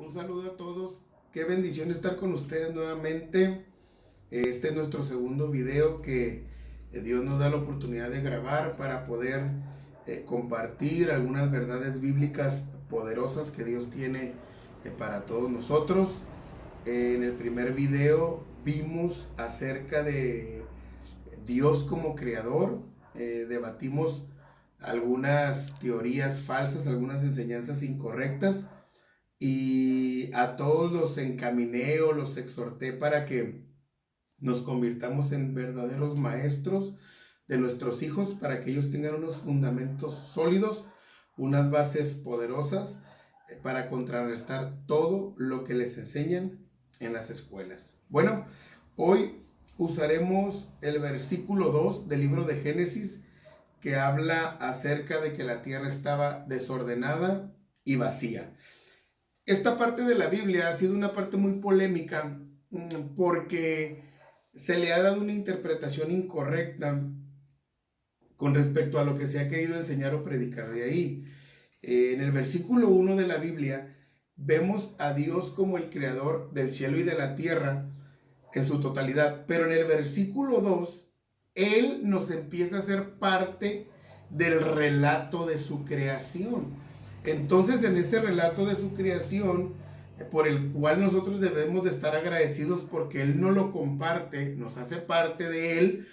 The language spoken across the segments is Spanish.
Un saludo a todos. Qué bendición estar con ustedes nuevamente. Este es nuestro segundo video que Dios nos da la oportunidad de grabar para poder compartir algunas verdades bíblicas poderosas que Dios tiene para todos nosotros. En el primer video vimos acerca de Dios como creador. Debatimos algunas teorías falsas, algunas enseñanzas incorrectas. Y a todos los encaminé o los exhorté para que nos convirtamos en verdaderos maestros de nuestros hijos, para que ellos tengan unos fundamentos sólidos, unas bases poderosas para contrarrestar todo lo que les enseñan en las escuelas. Bueno, hoy usaremos el versículo 2 del libro de Génesis, que habla acerca de que la tierra estaba desordenada y vacía. Esta parte de la Biblia ha sido una parte muy polémica porque se le ha dado una interpretación incorrecta con respecto a lo que se ha querido enseñar o predicar de ahí. En el versículo 1 de la Biblia vemos a Dios como el creador del cielo y de la tierra en su totalidad, pero en el versículo 2 Él nos empieza a ser parte del relato de su creación. Entonces, en ese relato de su creación, por el cual nosotros debemos de estar agradecidos porque Él nos lo comparte, nos hace parte de Él,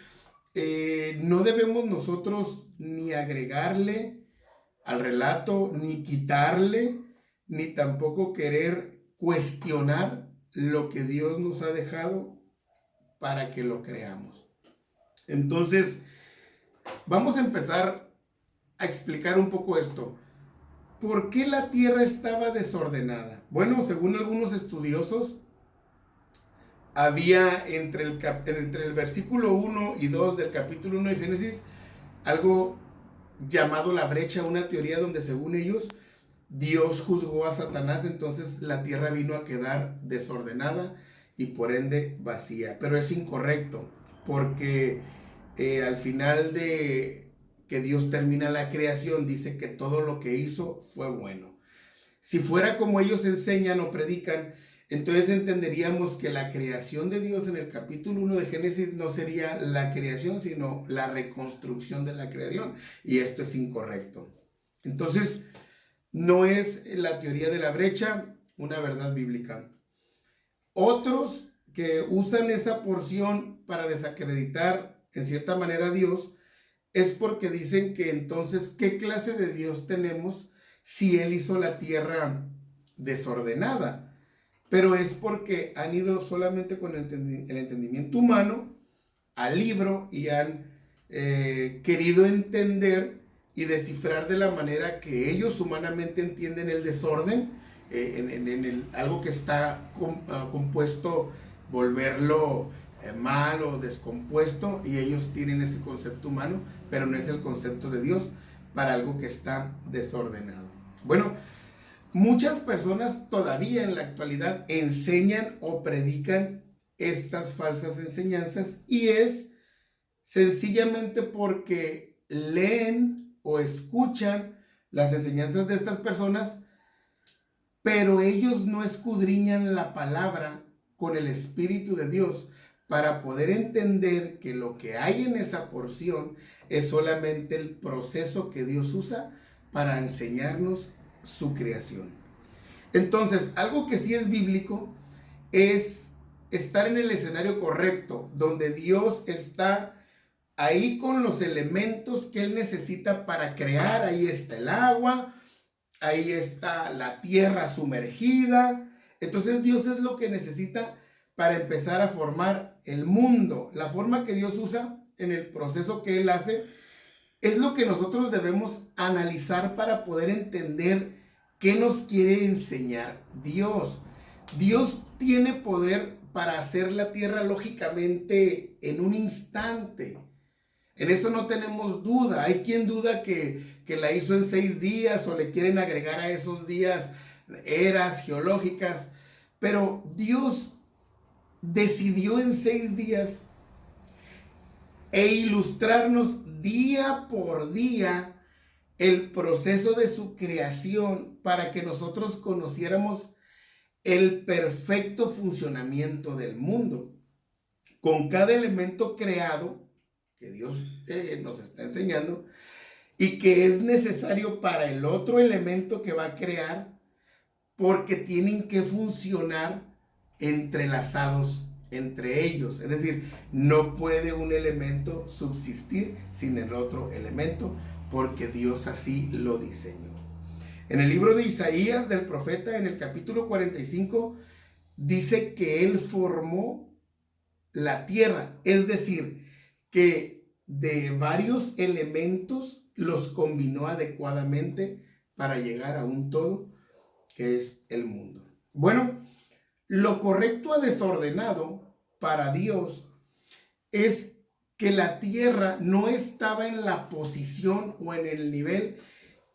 no debemos nosotros ni agregarle al relato, ni quitarle, ni tampoco querer cuestionar lo que Dios nos ha dejado para que lo creamos. Entonces, vamos a empezar a explicar un poco esto. ¿Por qué la tierra estaba desordenada? Bueno, según algunos estudiosos, había entre el versículo 1 y 2 del capítulo 1 de Génesis algo llamado la brecha, una teoría donde según ellos Dios juzgó a Satanás, entonces la tierra vino a quedar desordenada y por ende vacía. Pero es incorrecto, porque al final de que Dios termina la creación, dice que todo lo que hizo fue bueno. Si fuera como ellos enseñan o predican, entonces entenderíamos que la creación de Dios en el capítulo 1 de Génesis no sería la creación, sino la reconstrucción de la creación. Y esto es incorrecto. Entonces, no es la teoría de la brecha una verdad bíblica. Otros que usan esa porción para desacreditar en cierta manera a Dios es porque dicen que entonces, ¿qué clase de Dios tenemos si Él hizo la tierra desordenada? Pero es porque han ido solamente con el entendimiento humano al libro y han querido entender y descifrar de la manera que ellos humanamente entienden el desorden, algo que está compuesto, volverlo mal o descompuesto, y ellos tienen ese concepto humano, pero no es el concepto de Dios para algo que está desordenado. Bueno, muchas personas todavía en la actualidad enseñan o predican estas falsas enseñanzas, y es sencillamente porque leen o escuchan las enseñanzas de estas personas, pero ellos no escudriñan la palabra con el Espíritu de Dios para poder entender que lo que hay en esa porción es solamente el proceso que Dios usa para enseñarnos su creación. Entonces, algo que sí es bíblico es estar en el escenario correcto, donde Dios está ahí con los elementos que Él necesita para crear. Ahí está el agua, ahí está la tierra sumergida. Entonces Dios es lo que necesita para empezar a formar el mundo. La forma que Dios usa en el proceso que Él hace es lo que nosotros debemos analizar para poder entender qué nos quiere enseñar Dios. Dios tiene poder para hacer la tierra lógicamente en un instante. En eso no tenemos duda. Hay quien duda que la hizo en 6 días o le quieren agregar a esos días eras geológicas. Pero Dios decidió en 6 días ilustrarnos día por día el proceso de su creación para que nosotros conociéramos el perfecto funcionamiento del mundo. Con cada elemento creado que Dios nos está enseñando y que es necesario para el otro elemento que va a crear, porque tienen que funcionar entrelazados entre ellos. Es decir, no puede un elemento subsistir sin el otro elemento, porque Dios así lo diseñó. En el libro de Isaías, del profeta, en el capítulo 45, dice que Él formó la tierra. Es decir, que de varios elementos los combinó adecuadamente para llegar a un todo, que es el mundo. Bueno, lo correcto a desordenado para Dios es que la tierra no estaba en la posición o en el nivel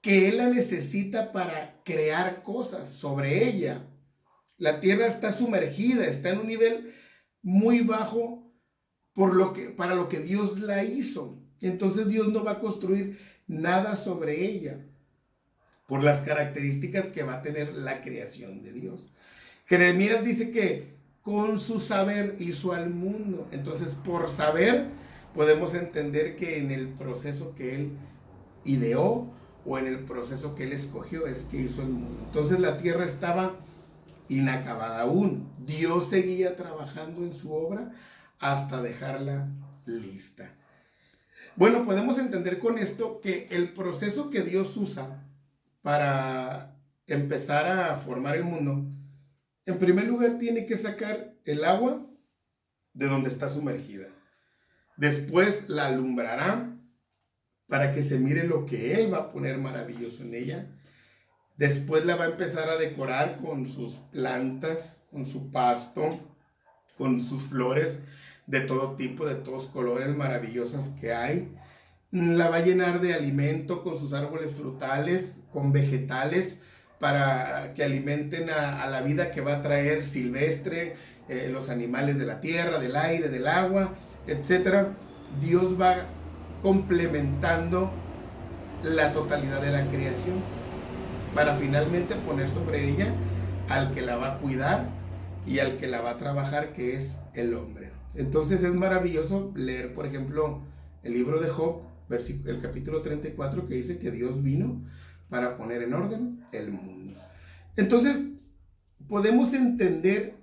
que Él la necesita para crear cosas sobre ella. La tierra está sumergida, está en un nivel muy bajo para lo que Dios la hizo. Entonces Dios no va a construir nada sobre ella por las características que va a tener la creación de Dios. Jeremías dice que con su saber hizo al mundo. Entonces, por saber, podemos entender que en el proceso que Él ideó o en el proceso que Él escogió es que hizo el mundo. Entonces la tierra estaba inacabada aún. Dios seguía trabajando en su obra hasta dejarla lista. Bueno, podemos entender con esto que el proceso que Dios usa para empezar a formar el mundo, en primer lugar tiene que sacar el agua de donde está sumergida. Después la alumbrará para que se mire lo que Él va a poner maravilloso en ella. Después la va a empezar a decorar con sus plantas, con su pasto, con sus flores de todo tipo, de todos colores maravillosas que hay. La va a llenar de alimento con sus árboles frutales, con vegetales, para que alimenten a la vida que va a traer silvestre, los animales de la tierra, del aire, del agua, etc. Dios va complementando la totalidad de la creación para finalmente poner sobre ella al que la va a cuidar y al que la va a trabajar, que es el hombre. Entonces es maravilloso leer, por ejemplo, el libro de Job, el capítulo 34, que dice que Dios vino para poner en orden el mundo. Entonces podemos entender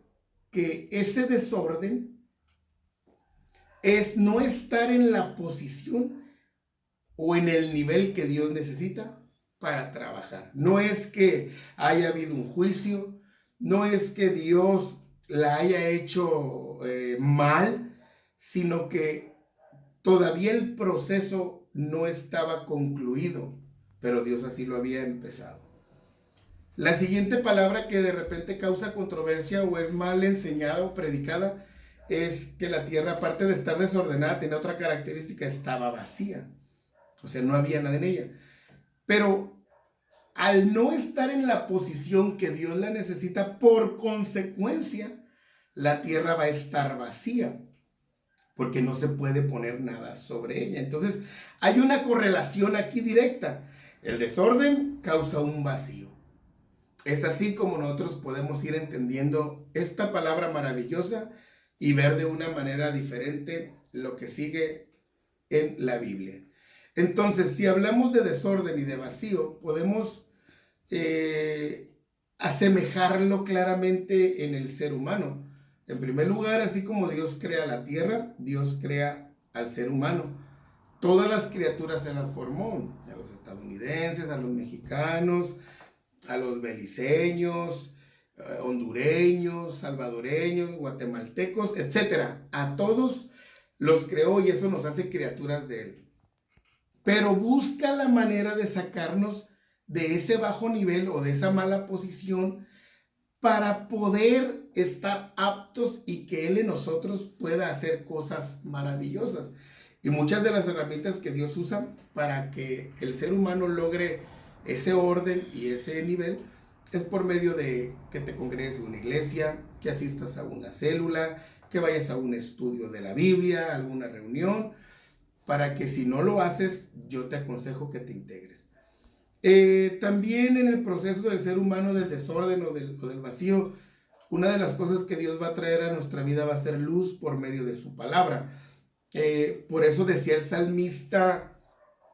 que ese desorden es no estar en la posición o en el nivel que Dios necesita para trabajar. No es que haya habido un juicio, no es que Dios la haya hecho mal, sino que todavía el proceso no estaba concluido, pero Dios así lo había empezado. La siguiente palabra que de repente causa controversia o es mal enseñada o predicada es que la tierra, aparte de estar desordenada, tenía otra característica: estaba vacía. O sea, no había nada en ella. Pero al no estar en la posición que Dios la necesita, por consecuencia, la tierra va a estar vacía, porque no se puede poner nada sobre ella. Entonces, hay una correlación aquí directa. El desorden causa un vacío. Es así como nosotros podemos ir entendiendo esta palabra maravillosa y ver de una manera diferente lo que sigue en la Biblia. Entonces, si hablamos de desorden y de vacío, podemos asemejarlo claramente en el ser humano. En primer lugar, así como Dios crea la tierra, Dios crea al ser humano. Todas las criaturas se las formó, a los estadounidenses, a los mexicanos, a los beliceños, hondureños, salvadoreños, guatemaltecos, etc. A todos los creó y eso nos hace criaturas de Él. Pero busca la manera de sacarnos de ese bajo nivel o de esa mala posición para poder estar aptos y que Él en nosotros pueda hacer cosas maravillosas. Y muchas de las herramientas que Dios usa para que el ser humano logre ese orden y ese nivel es por medio de que te congregues en una iglesia, que asistas a una célula, que vayas a un estudio de la Biblia, alguna reunión, para que si no lo haces, yo te aconsejo que te integres. También en el proceso del ser humano, del desorden o del vacío, una de las cosas que Dios va a traer a nuestra vida va a ser luz por medio de su palabra. Por eso decía el salmista,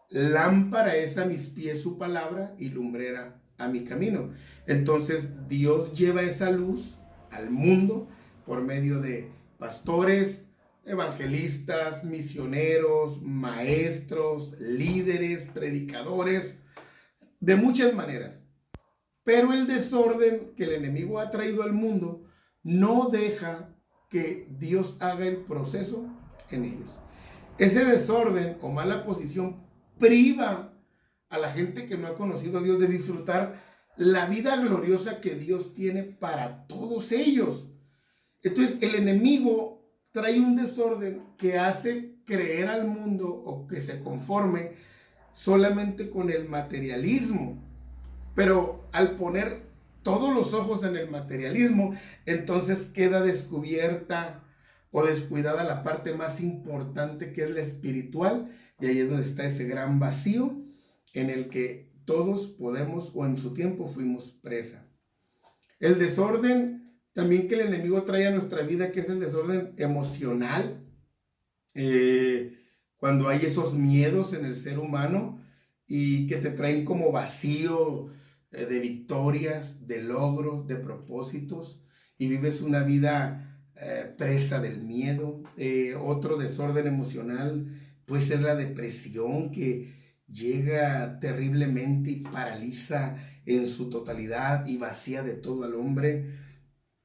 lámpara es a mis pies su palabra y lumbrera a mi camino. Entonces Dios lleva esa luz al mundo por medio de pastores, evangelistas, misioneros, maestros, líderes, predicadores, de muchas maneras. Pero el desorden que el enemigo ha traído al mundo no deja que Dios haga el proceso en ellos. Ese desorden o mala posición priva a la gente que no ha conocido a Dios de disfrutar la vida gloriosa que Dios tiene para todos ellos. Entonces el enemigo trae un desorden que hace creer al mundo o que se conforme solamente con el materialismo. Pero al poner todos los ojos en el materialismo, entonces queda descubierta o descuidada la parte más importante, que es la espiritual, y ahí es donde está ese gran vacío en el que todos podemos o en su tiempo fuimos presa. El desorden también que el enemigo trae a nuestra vida, que es el desorden emocional, cuando hay esos miedos en el ser humano y que te traen como vacío de victorias, de logros, de propósitos, y vives una vida presa del miedo. Otro desorden emocional puede ser la depresión, que llega terriblemente y paraliza en su totalidad y vacía de todo al hombre.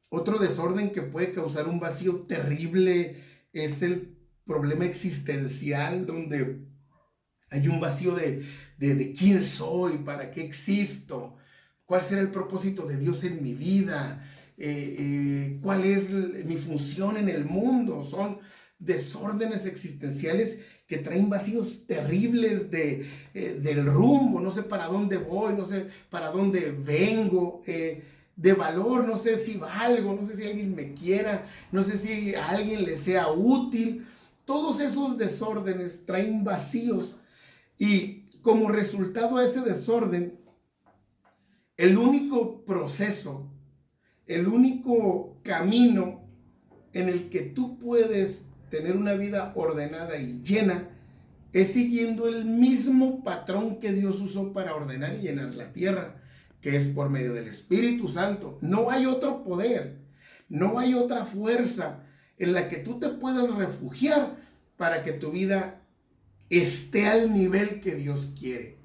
Otro desorden que puede causar un vacío terrible es el problema existencial, donde hay un vacío de quién soy, para qué existo, cuál será el propósito de Dios en mi vida, cuál es mi función en el mundo. Son desórdenes existenciales que traen vacíos terribles del rumbo. No sé para dónde voy, no sé para dónde vengo, de valor, no sé si valgo, no sé si alguien me quiera, no sé si a alguien le sea útil. Todos esos desórdenes traen vacíos, y como resultado de ese desorden, el único proceso, el único camino en el que tú puedes tener una vida ordenada y llena es siguiendo el mismo patrón que Dios usó para ordenar y llenar la tierra, que es por medio del Espíritu Santo. No hay otro poder, no hay otra fuerza en la que tú te puedas refugiar para que tu vida esté al nivel que Dios quiere,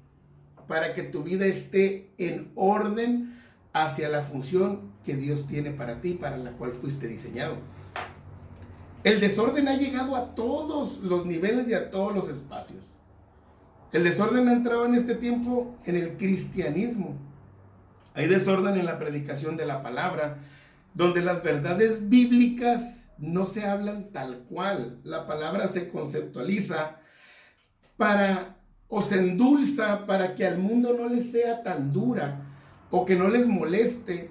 para que tu vida esté en orden hacia la función que Dios tiene para ti, para la cual fuiste diseñado. El desorden ha llegado a todos los niveles y a todos los espacios. El desorden ha entrado en este tiempo en el cristianismo. Hay desorden en la predicación de la palabra, donde las verdades bíblicas no se hablan tal cual. La palabra se conceptualiza o se endulza para que al mundo no les sea tan dura, o que no les moleste,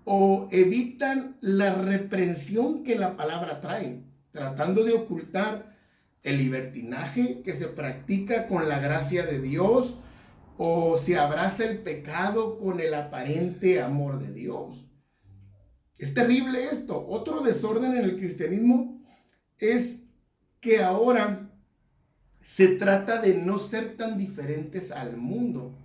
o evitan la reprensión que la palabra trae, tratando de ocultar el libertinaje que se practica con la gracia de Dios, o se abraza el pecado con el aparente amor de Dios. Es terrible esto. Otro desorden en el cristianismo es que ahora se trata de no ser tan diferentes al mundo,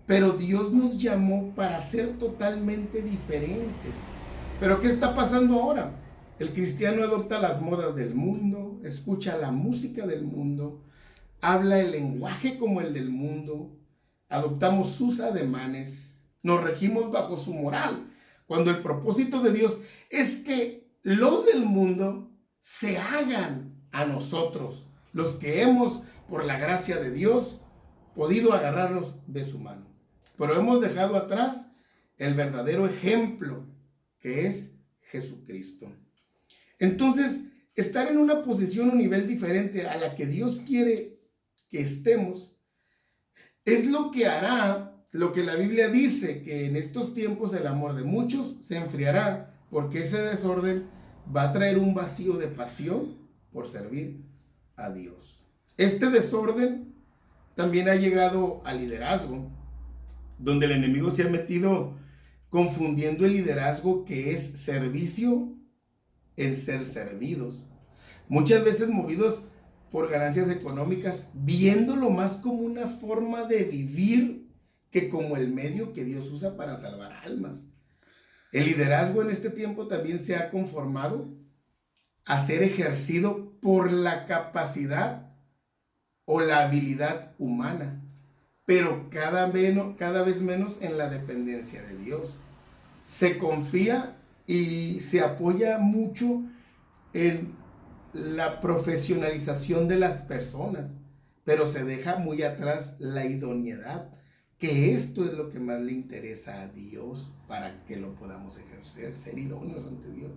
pero Dios nos llamó para ser totalmente diferentes. ¿Pero qué está pasando ahora? El cristiano adopta las modas del mundo, escucha la música del mundo, habla el lenguaje como el del mundo, adoptamos sus ademanes, nos regimos bajo su moral, cuando el propósito de Dios es que los del mundo se hagan a nosotros, los que hemos, por la gracia de Dios, podido agarrarnos de su mano. Pero hemos dejado atrás el verdadero ejemplo, que es Jesucristo. Entonces, estar en una posición o nivel diferente a la que Dios quiere que estemos, es lo que hará, lo que la Biblia dice, que en estos tiempos el amor de muchos se enfriará, porque ese desorden va a traer un vacío de pasión por servir a Dios. Este desorden también ha llegado al liderazgo, donde el enemigo se ha metido confundiendo el liderazgo, que es servicio, en ser servidos. Muchas veces movidos por ganancias económicas, viéndolo más como una forma de vivir que como el medio que Dios usa para salvar almas. El liderazgo en este tiempo también se ha conformado a ser ejercido por la capacidad o la habilidad humana, pero cada vez menos en la dependencia de Dios. Se confía y se apoya mucho en la profesionalización de las personas, pero se deja muy atrás la idoneidad, que esto es lo que más le interesa a Dios para que lo podamos ejercer, ser idóneos ante Dios.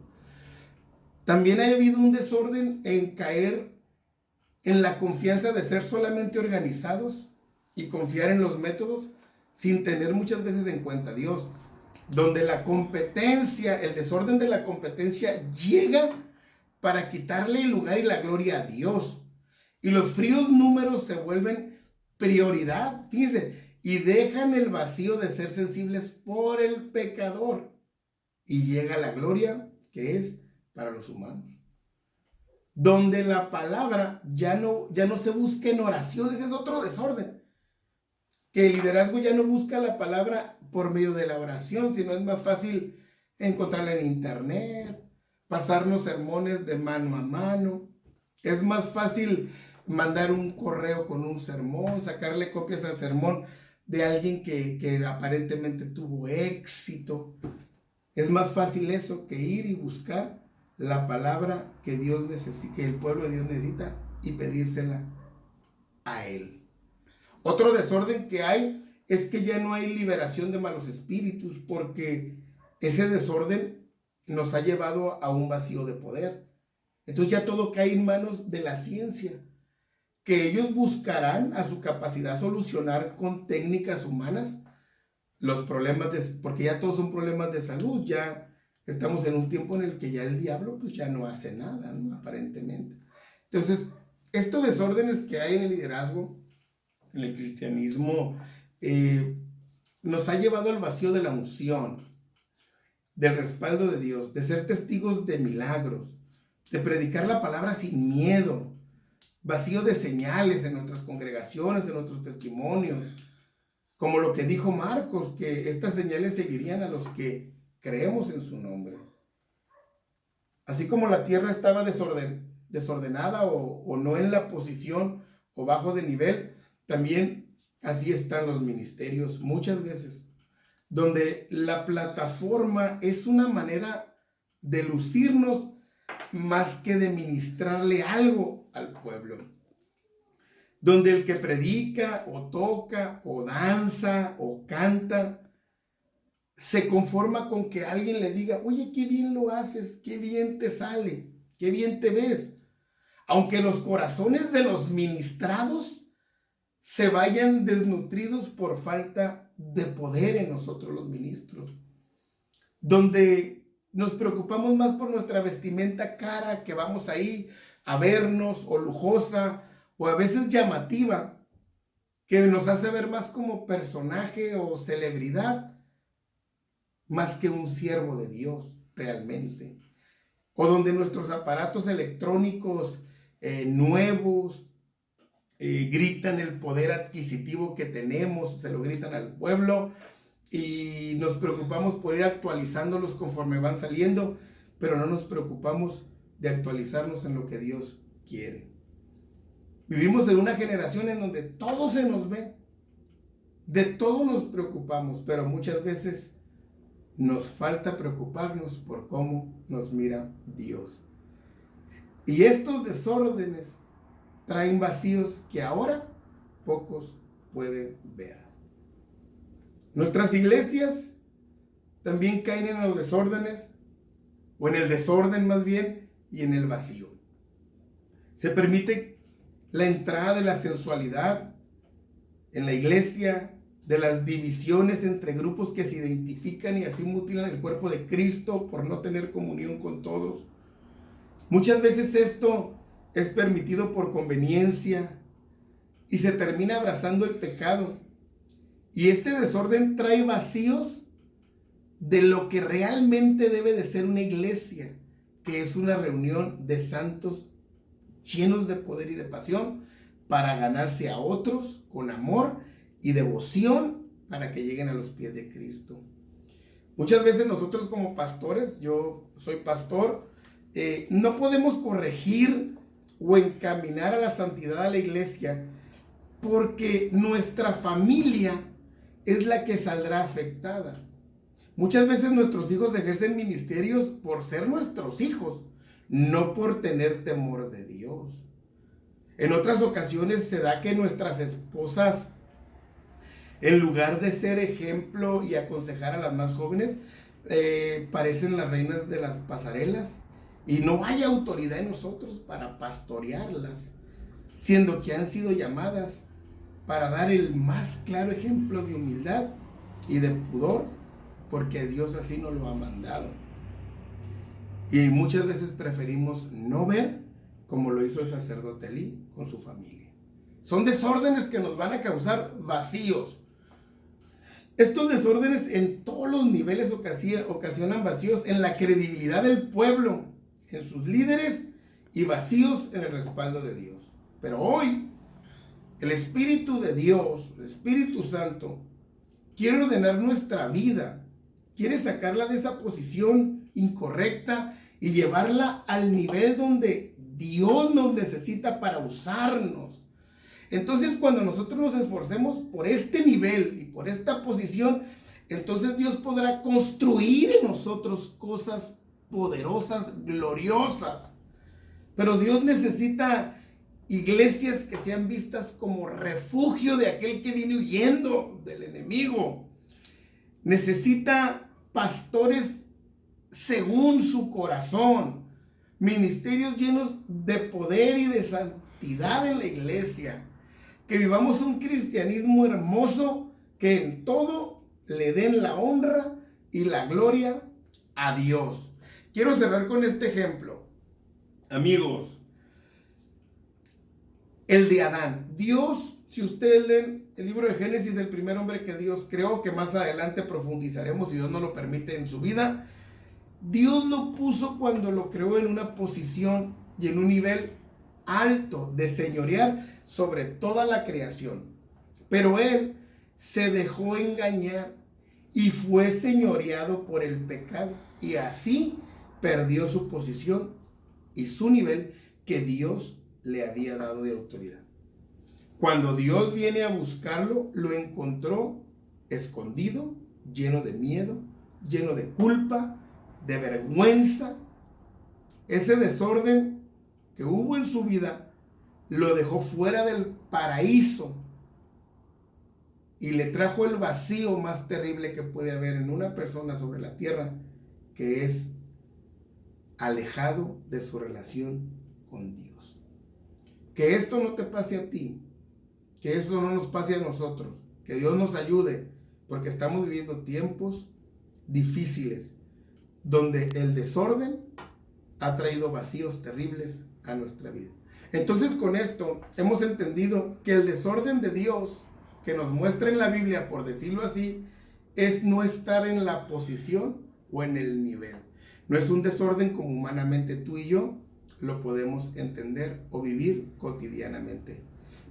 También ha habido un desorden en caer en la confianza de ser solamente organizados y confiar en los métodos sin tener muchas veces en cuenta a Dios, donde la competencia, el desorden de la competencia llega para quitarle el lugar y la gloria a Dios. Y los fríos números se vuelven prioridad, fíjense, y dejan el vacío de ser sensibles por el pecador. Y llega la gloria que es para los humanos. Donde la palabra ya no se busca en oraciones, es otro desorden. Que el liderazgo ya no busca la palabra por medio de la oración, sino es más fácil encontrarla en internet, pasarnos sermones de mano a mano. Es más fácil mandar un correo con un sermón, sacarle copias al sermón de alguien que aparentemente tuvo éxito. Es más fácil eso que ir y buscar la palabra que Dios necesita, que el pueblo de Dios necesita, y pedírsela a Él. Otro desorden que hay es que ya no hay liberación de malos espíritus, porque ese desorden nos ha llevado a un vacío de poder. Entonces ya todo cae en manos de la ciencia, que ellos buscarán a su capacidad solucionar con técnicas humanas los problemas, porque ya todos son problemas de salud. Ya estamos en un tiempo en el que ya el diablo pues ya no hace nada, ¿no? Aparentemente. Entonces, estos desórdenes que hay en el liderazgo, en el cristianismo, nos ha llevado al vacío de la unción, del respaldo de Dios, de ser testigos de milagros, de predicar la palabra sin miedo, vacío de señales en nuestras congregaciones, en nuestros testimonios, como lo que dijo Marcos, que estas señales seguirían a los que creemos en su nombre. Así como la tierra estaba desordenada o no en la posición o bajo de nivel, también así están los ministerios muchas veces, donde la plataforma es una manera de lucirnos más que de ministrarle algo al pueblo. Donde el que predica o toca o danza o canta se conforma con que alguien le diga: oye, qué bien lo haces, qué bien te sale, qué bien te ves. Aunque los corazones de los ministrados se vayan desnutridos por falta de poder en nosotros los ministros. Donde nos preocupamos más por nuestra vestimenta cara, que vamos ahí a vernos, o lujosa, o a veces llamativa, que nos hace ver más como personaje o celebridad, más que un siervo de Dios realmente. O donde nuestros aparatos electrónicos nuevos gritan el poder adquisitivo que tenemos, se lo gritan al pueblo, y nos preocupamos por ir actualizándolos conforme van saliendo, pero no nos preocupamos de actualizarnos en lo que Dios quiere. Vivimos en una generación en donde todo se nos ve, de todo nos preocupamos, pero muchas veces nos falta preocuparnos por cómo nos mira Dios. Y estos desórdenes traen vacíos que ahora pocos pueden ver. Nuestras iglesias también caen en los desórdenes, o en el desorden más bien, y en el vacío. Se permite la entrada de la sensualidad en la iglesia, de las divisiones entre grupos que se identifican y así mutilan el cuerpo de Cristo por no tener comunión con todos. Muchas veces esto es permitido por conveniencia y se termina abrazando el pecado. Y este desorden trae vacíos de lo que realmente debe de ser una iglesia, que es una reunión de santos llenos de poder y de pasión para ganarse a otros con amor y devoción para que lleguen a los pies de Cristo. Muchas veces nosotros como pastores, yo soy pastor, no podemos corregir o encaminar a la santidad a la iglesia porque nuestra familia es la que saldrá afectada. Muchas veces nuestros hijos ejercen ministerios por ser nuestros hijos, no por tener temor de Dios. En otras ocasiones se da que nuestras esposas, en lugar de ser ejemplo y aconsejar a las más jóvenes, parecen las reinas de las pasarelas y no hay autoridad en nosotros para pastorearlas, siendo que han sido llamadas para dar el más claro ejemplo de humildad y de pudor, porque Dios así nos lo ha mandado. Y muchas veces preferimos no ver, como lo hizo el sacerdote Elí con su familia. Son desórdenes que nos van a causar vacíos. Estos desórdenes en todos los niveles ocasionan vacíos en la credibilidad del pueblo, en sus líderes, y vacíos en el respaldo de Dios. Pero hoy, el Espíritu de Dios, el Espíritu Santo, quiere ordenar nuestra vida, quiere sacarla de esa posición incorrecta y llevarla al nivel donde Dios nos necesita para usarnos. Entonces, cuando nosotros nos esforcemos por este nivel y por esta posición, entonces Dios podrá construir en nosotros cosas poderosas, gloriosas. Pero Dios necesita iglesias que sean vistas como refugio de aquel que viene huyendo del enemigo. Necesita pastores según su corazón, ministerios llenos de poder y de santidad en la iglesia. Que vivamos un cristianismo hermoso, que en todo le den la honra y la gloria a Dios. Quiero cerrar con este ejemplo. Amigos, el de Adán. Dios, si ustedes leen el libro de Génesis, el primer hombre que Dios creó, que más adelante profundizaremos si Dios nos lo permite en su vida, Dios lo puso cuando lo creó en una posición y en un nivel alto de señorear sobre toda la creación. Pero él se dejó engañar y fue señoreado por el pecado, y así perdió su posición y su nivel que Dios le había dado de autoridad. Cuando Dios viene a buscarlo, lo encontró escondido, lleno de miedo, lleno de culpa, de vergüenza. Ese desorden que hubo en su vida lo dejó fuera del paraíso y le trajo el vacío más terrible que puede haber en una persona sobre la tierra, que es alejado de su relación con Dios. Que esto no te pase a ti, que esto no nos pase a nosotros, que Dios nos ayude, porque estamos viviendo tiempos difíciles, donde el desorden ha traído vacíos terribles a nuestra vida. Entonces, con esto hemos entendido que el desorden de Dios que nos muestra en la Biblia, por decirlo así, es no estar en la posición o en el nivel. No es un desorden como humanamente tú y yo lo podemos entender o vivir cotidianamente.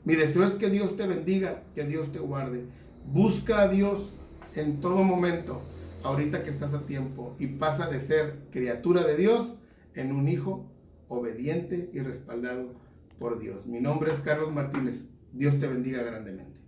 Mi deseo es que Dios te bendiga, que Dios te guarde. Busca a Dios en todo momento, ahorita que estás a tiempo, y pasa de ser criatura de Dios en un hijo obediente y respaldado por Dios. Mi nombre es Carlos Martínez. Dios te bendiga grandemente.